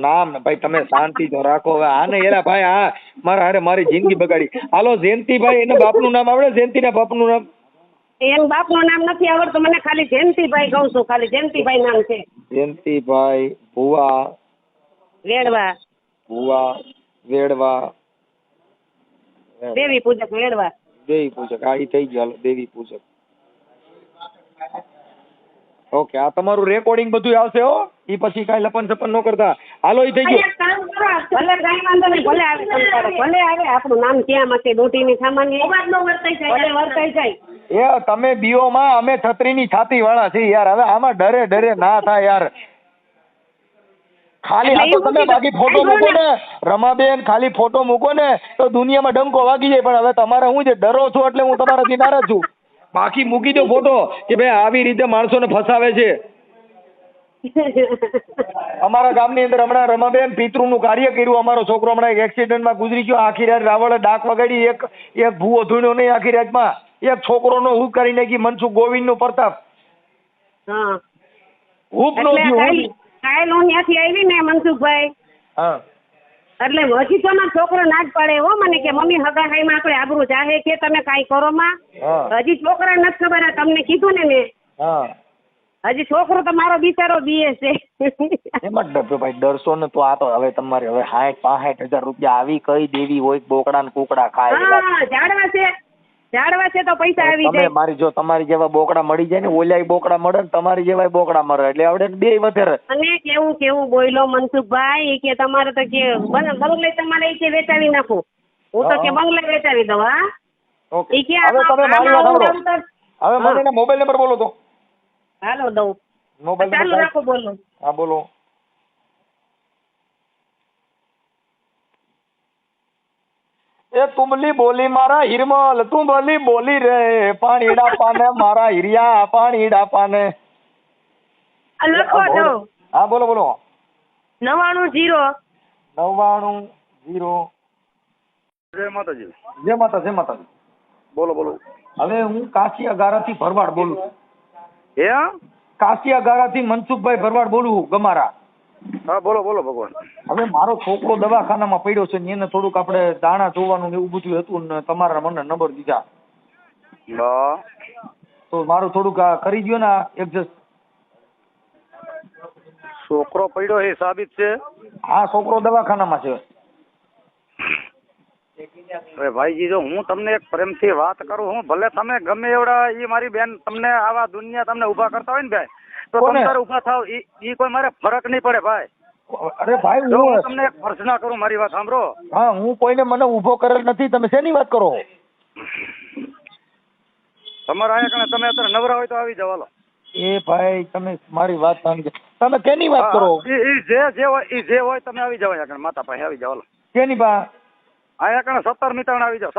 નામ ને ભાઈ તમે શાંતિ તો રાખો. હવે આને એલા ભાઈ આ મારા હારે મારી જિંદગી બગાડી. હાલો જયંતિભાઈ એના બાપનું નામ આવડે? જયંતિના બાપનું નામ? એમ બાપનું નામ નથી આવડતું મને, ખાલી જયંતિભાઈ કહું છું. ખાલી જયંતિભાઈ નામ છે. જયંતિભાઈ ભુવા વેડવા દેવી પૂજક વેડવા. દેવી પૂજક. હા ઈ થઈ ગયું. હાલો દેવી પૂજક. ઓકે આ તમારું રેકોર્ડિંગ બધું આવશે હો. ઈ પછી કાંઈ લપન છપન ન કરતા. હાલો ઈ થઈ ગયું. ભલે કાંઈ વાંધો નહીં, ભલે આવે સંતાડો, ભલે આવે. આપણું નામ ક્યાં માં ડોટીની સામાન્ય વર્તાઈ જાય. એ તમે બીઓમાં અમે છત્રીની છાતી વાળા છીએ યાર. હવે આમાં ડરે ના થાય યાર. ખાલી આ તો તમે બાકી ફોટો મૂકો ને રમાબેન, ખાલી ફોટો મૂકો ને તો દુનિયામાં ડંકો વાગી જાય. પણ હવે તમારે હું જે ડરો છો એટલે હું તમારાથી નારાજ છું. બાકી મૂકી દો ફોટો કે ભાઈ આવી રીતે માણસોને ફસાવે છે. અમારા ગામની અંદર હમણાં રમાબેન પિતૃનું કાર્ય કર્યું. અમારો છોકરો હમણાં એક એક્સિડન્ટમાં ગુજરી ગયો. આખી રાત રાવળે ડાક વગાડી. એક ભૂવો ધૂણ્યો નહીં આખી રાતમાં. એક છોકરોનો હુક કરી નાખી. મનસુખ ગોવિંદનો પ્રતાપ. હા હુક નો થયું. કાયલ હું ત્યાંથી આવી ને મનસુખભાઈ, હા એટલે હજી તો મારો છોકરો ના જ પડે હો મને કે મમ્મી હગાહાઈમાં આપણે આબરૂ જાહે કે તમે કાંઈ કરો માં. હજી છોકરા નથી ખબર. તમને કીધું ને મેં. હજી છોકરો તો મારો બિચારો બીએ છે. એમાં ભાઈ ડરશો ને તો આ તો હવે તમારે હવે 60-65 હજાર રૂપિયા આવી કઈ દેવી હોય બોકડા ને કુકડા ખાય. હા ઝાડવા છે તો પૈસા આવી જાય. મારી જો તમારી જેવા બોકડા મળી જાય ને ઓલિયા બોકડા મળે ને તમારી જેવા બોકડા મળે એટલે આવડે બે વધારે. અને કેવું બોયલો મનસુખભાઈ કે તમારે તો કે બંગલે તમારે કે વેચાવી નાખું. હું તો કે બંગલે વેચાવી દઉં. હા ઓકે હવે તમે મારી વાત સાંભળો. હવે મને એના મોબાઈલ નંબર બોલો તો. હાલો દઉં. મોબાઈલ ચાલુ રાખો બોલો. હા બોલો. એ તુમલી બોલી મારા હિરમલ, તું બોલી રે પાણીડા પાને મારા હિરિયા પાણીડા પાને. લખો દો. હા બોલો. 99 0. જય માતાજી. જય માતાજી. બોલો. હવે હું કાશી અગારાથી ભરવાડ બોલું છું. હે કાસિયાગારાથી મનસુખભાઈ ભરવાડ બોલું ગમારા. હા બોલો બોલો ભગવાન. હવે મારો છોકરો દવાખાનામાં પડ્યો છે ને એને થોડુંક આપણે દાણા જોવાનું ને એવું બધું હતું ને તમારા મને નંબર દીધા. હા તો મારું થોડુંક આ કરી દો ને એડજસ્ટ. છોકરો પડ્યો એ સાબિત છે? હા છોકરો દવાખાનામાં છે. હવે ભાઈજી જો હું તમને એક પ્રેમથી વાત કરું હું, ભલે તમે ગમે એવડા ઈ મારી બેન તમને આવા દુનિયા તમને ઊભા કરતા હોય ને ભાઈ તો કોને? તમે તારે ઊભા થાવ ઈ કોઈ મારે ફરક નહીં પડે ભાઈ. અરે ભાઈ જો હું હું તમને એક પ્રશ્ન કરું, મારી વાત સાંભળો. હા હું કોઈને મને ઊભો કરેલ નથી. તમે શેની વાત કરો? તમારે આયા કણે તમે અત્યારે નવરા હોય તો આવી જાવ હાલો. એ ભાઈ તમે મારી વાત સમજો. તમે કેની વાત કરો? ઈ જે હોય તમે આવી જાવ અહીંયા કણે માતા પાસે આવી જાવ હાલો. કેની બા? અહીંયા કણે 17 મિતાણા આવી જાવ.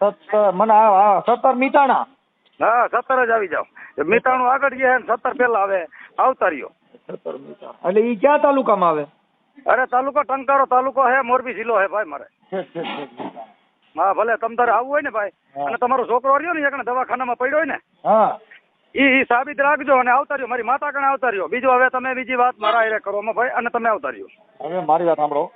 17 મને હા 17 મીતાણા. હા 17 જ આવી જાવ. મિતાણું આગળ ગયા ને 17 પેલા આવે આવતા રહ્યો. 17 મીતાણા એટલે ઈ ક્યાં તાલુકામાં આવે? અરે તાલુકો ટંકારો તાલુકો હે, મોરબી જિલ્લો હે ભાઈ મારે. હા ભલે તમ તારે આવવું હોય ને ભાઈ અને તમારો છોકરો રહ્યો ને એકને દવાખાનામાં પડ્યો હોય ને હા ઈ સાબિત રાખજો અને આવતા રહ્યો. મારી માતા કણે આવતા રહ્યો. બીજું હવે તમે બીજી વાત મારા હારે કરો ભાઈ અને તમે આવતા રહ્યો. હવે મારી વાત સાંભળો.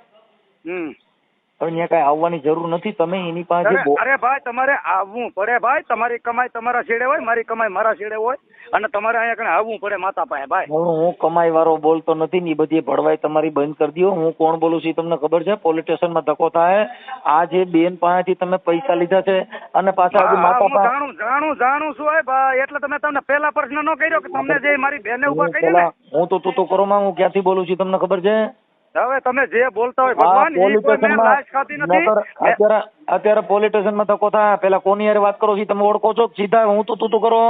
હવે ત્યાં કઈ આવવાની જરૂર નથી. તમે એની પાસે અરે ભાઈ તમારે આવવું પડે ભાઈ. તમારી કમાઈ તમારા છેડે હોય, મારી કમાઈ મારા છેડે હોય અને તમારે અહીંયા કણે આવવું પડે માતા પાસે ભાઈ. હું કમાઈ વાળો બોલતો નથી ને. એ બધી ભળવાઈ તમારી બંધ કરી દો. હું કોણ બોલું છું તમને ખબર છે? પોલીસ સ્ટેશનમાં ધક્કો થાય. આ જે બેન પાસેથી તમે પૈસા લીધા છે અને પાછા હજુ માતા પાસે જાણું છું હે ભાઈ. એટલે તમે તમને પેલા પ્રશ્ન ન કર્યો કે તમને જે મારી બેને ઉભા કરી ને. હું તો તું કરો માં હું ક્યાંથી બોલું છું તમને ખબર છે? હવે તમે જે બોલતા હોય ભગવાન ઈ કોઈ મેં લાશ ખાધી નથી. અત્યારે પોલીસ સ્ટેશનમાં ધક્કો થાય. પેલા કોની હારે વાત કરો છો તમે ઓળખો છો? સીધા હું તો તું કરો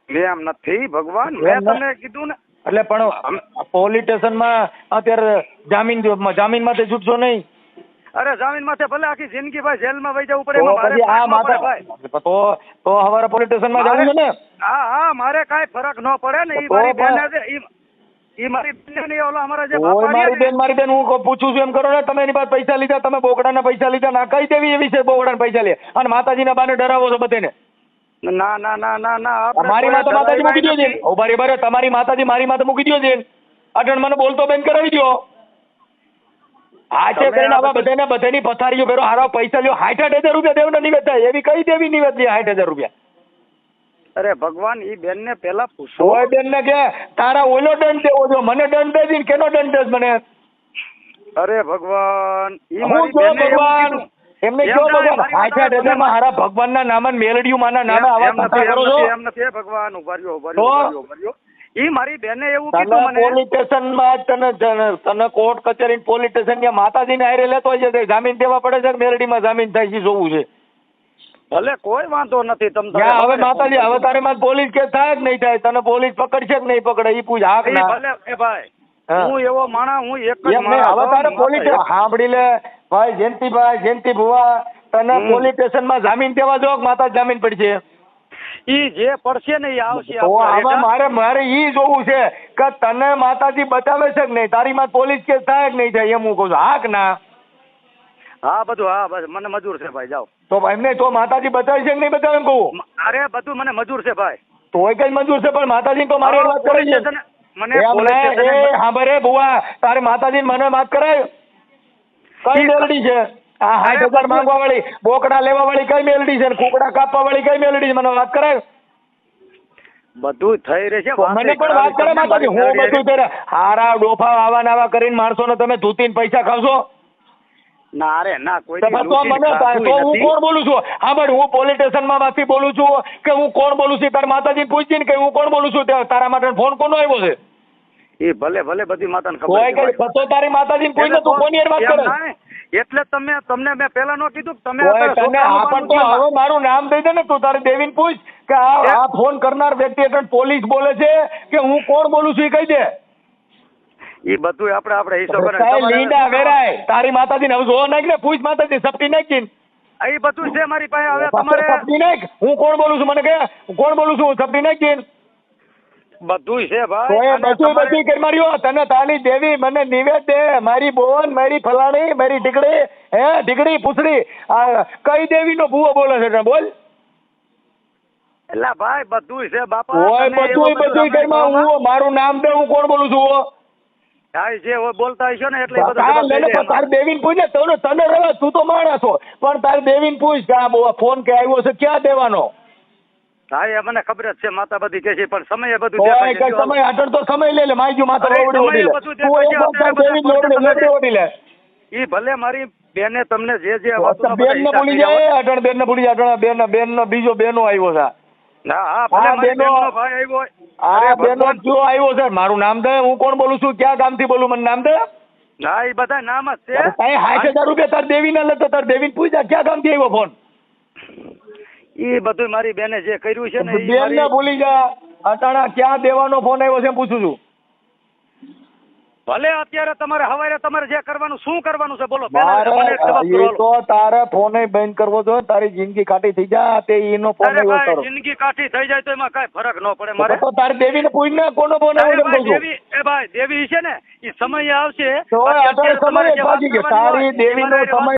એમ નથી ભગવાન. મેં તમને કીધું ને. એટલે પણ પોલીસ સ્ટેશનમાં અત્યારે જામીન માટે છૂટશો નહીં. અરે જામીન માથે ભલે આખી જિંદગી ભાઈ જેલમાં વહી જવું પડે. એમાં મારે ભાઈ તો હવારે પોલીસ સ્ટેશનમાં જવું છે ને? હા મારે કાંઈ ફરક ન પડે ને. ઈ મારી બેન ઈ મારી બેન ને ઓલા અમારા જે મારી બેન હું પૂછું છું એમ કરો ને. તમે એની પાસે પૈસા લીધા, તમે બોગડાના પૈસા લીધા ના કઈ દેવી એવી છે બોગડાના પૈસા લે અને માતાજીના બાને ડરાવો છો બધાને. ના ના ના ના ના મારી માતા માતાજી મૂકી દો છે. ઓ બરાબર તમારી માતાજી મારી માતા મૂકી દો છે. અટણ મને બોલતો બેન કરાવી દો. આ છે કરીને આવા બધાની પથારીઓ ભેરો હારા પૈસા લ્યો. 60,000 રૂપિયા દેવના નિવેદ થાય એવી કઈ દેવી નિવેદ લે 60,000 રૂપિયા? અરે ભગવાન ઈ બેન ને પેલા પૂછો. ઓય બેન ને કે તારા ઓલો દંડ દેવો જો મને દંડ દે કેનો દંડ દે મને? અરે ભગવાન ઈ હું જો ભગવાન એમને જો ભગવાન 60,000 માં હારા ભગવાનના નામે મેલડીયું માના નામે આવા કથા કરો છો? એમ નથી ભગવાન. ઉભા રહ્યો. ઈ મારી બેને એવું કીધું મને. પોલીસ સ્ટેશનમાં તને કોર્ટ કચેરી પોલીસ સ્ટેશન ની માતાજીને હારે લેતો હોય છે. જામીન દેવા પડે છે મેલડીમાં જામીન થાય છે જોવું છે. ભલે કોઈ વાંધો નથી. હવે માતાજી હવે તારે માં પોલીસ કેસ થાય જ નહીં થાય? તને પોલીસ પકડશે કે નહીં પકડે ઈ પૂછ. હાક ના ભલે એ ભાઈ હું એવો માણા હું એક જ હવે તારે પોલીસ સાંભળી લે ભાઈ. જયંતિ ભુવા તને પોલીસ સ્ટેશનમાં જામીન દેવા જો માતા જામીન પડશે? ઈ જે પડશે ને ઈ આવશે. મારે ઈ જોવું છે કે તને માતાજી બતાવે છે કે નહીં? તારી માં પોલીસ કેસ થાય કે નહીં થાય એમ હું કહું છું. હાક ના? હા બધું. હા બસ મને મજૂર છે ભાઈ. જાઓ તો એમને તો માતાજી બતાવે છે કે નહીં બતાવે એમ કહું? અરે બધું મને મજૂર છે ભાઈ. તોય કઈ મજૂર છે પણ માતાજી તો મારી વાત કરી છે. મને હા બરે ભુવા તારે માતાજી મને વાત કરાય કઈ મેલડી છે? આ 60,000 માંગવા વાળી બોકડા લેવા વાળી કઈ મેલડી છે? કુકડા કાપવા વાળી કઈ મેલડી છે? મને વાત કરાય. બધું થઈ રહે છે. મને પણ વાત કરે માતાજી. હું બધું કરે હારા ડોફા આવા નાવા કરીને માણસો ને તમે ધૂતીને પૈસા ખાવશો? ના રે ના કોઈ તો હું કોણ બોલું છું? હા ભાઈ હું પોલીસ સ્ટેશનમાં માંથી બોલું છું કે હું કોણ બોલું છું? તારા માતાજીને પૂછજે ને કે હું કોણ બોલું છું. તારા માટે ફોન કોનો આવ્યો છે? એ ભલે બધી માતાને ખબર છે. તો તારી માતાજીને પૂછને તું કોની વાત કરે? એટલે તમને મેં પેલા નો કીધું તમે હવે મારું નામ દઈ દે ને. તું તારી દેવીને પૂછ કે આ ફોન કરનાર વ્યક્તિ પોલીસ બોલે છે કે હું કોણ બોલું છું એ કહી દે. એ બધું આપણે હિસાબ લીંડા વેરાય તારી માતાજીને હવે જોવા નાખ ને. પૂછ માતાજી સપટી નાખી. એ બધું છે મારી પાસે. હવે તમારે સપટી નાખ. હું કોણ બોલું છું મને કે હું કોણ બોલું છું? સપટી નાખી. બધું છે ભાઈ. બધું કરી માર્યો. તને તારી દેવી મને નિવેદ દે. મારી બોન મારી ફલાણી મારી ઢીકડી ઢીકડી પૂછડી આ કઈ દેવી નો ભૂવો બોલે છે બોલ? એલા ભાઈ બધુંય છે બાપા. ઓય તમે એવું બધુંય કઈમાં રમાડવામાં- હું મારું નામ દે, હું કોણ બોલું છું? હા, જે હોય બોલતા હશો ને એટલે એ બધું હા, જવાબ દઈ લે દે લે, એમાં. તાર દેવીને પૂછ ને, તને રવા, તું તો માણસ છો, પણ તાર દેવીને પૂછ કે આ ફોન કે આવ્યો છે ક્યાં દેવાનો? હા, એ મને ખબર જ છે, માતા બધી કે છે, પણ સમયે બધું ઓય દેખાય છે. કઈ સમય આગળ તો સમય લે માઈ ગયું માથા અરે, રોવડી ઓડી લે. સમયે બધું તું દેખાય એક છે, વાર તાર અત્યારે દેવીને બધા લોબડી ઓડી લે. ઈ ભલે મારી બેને તમને જે જે બેન ને ભૂલી જાય, અટણ બેન ને ભૂલી જાય, અટણ બેન નો બીજો બેનો આવ્યો છે. હા, ભલે હા, મારી બેનો. બેનનો ભાઈ આવ્યો હોય. આ અરે બેનો ભગવાન. જો આવ્યો છે, મારું નામ દે, હું કોણ બોલું છું, ક્યાં ગામથી બોલું, મને નામ દે. હા, એ બધા નામ જ છે. તારે 60,000 રૂપિયા તાર દેવી ના લેતો, તાર દેવીને પૂછ્યા ક્યાં ગામથી આવ્યો ફોન? ઈ બધું મારી બેને જે કર્યું છે ને ઈ બેન ને મારી- ભૂલી જા, અટાણા ક્યાં દેવાનો ફોન આવ્યો છે એમ પૂછું છું. ભલે અત્યારે તમારે હવારે તમારે જે કરવાનું શું કરવાનું છે બોલો પહેલા મારે મને એક જવાબ કરો એ હાલો. તો તારે ફોન બંધ કરવો જોઈએ, તારી જિંદગી ખાટી થઈ જાય, તે એનો ફોન અરે આવ્યો ભાઈ તારો. જિંદગી કાઠી થઈ જાય તો એમાં કઈ ફરક ન પડે મારે. તો તારી દેવીને પૂછ ને કોનો ફોન અરે આવ્યો એમ ભાઈ કહું છું. દેવી એ ભાઈ દેવી છે ને ઈ સમય આવશે તો બાકી અત્યારે અત્યારે તમારે સમય જે વાત બાકી કે કરવાની હોય, તારી એ દેવીનો મને વાત- સમય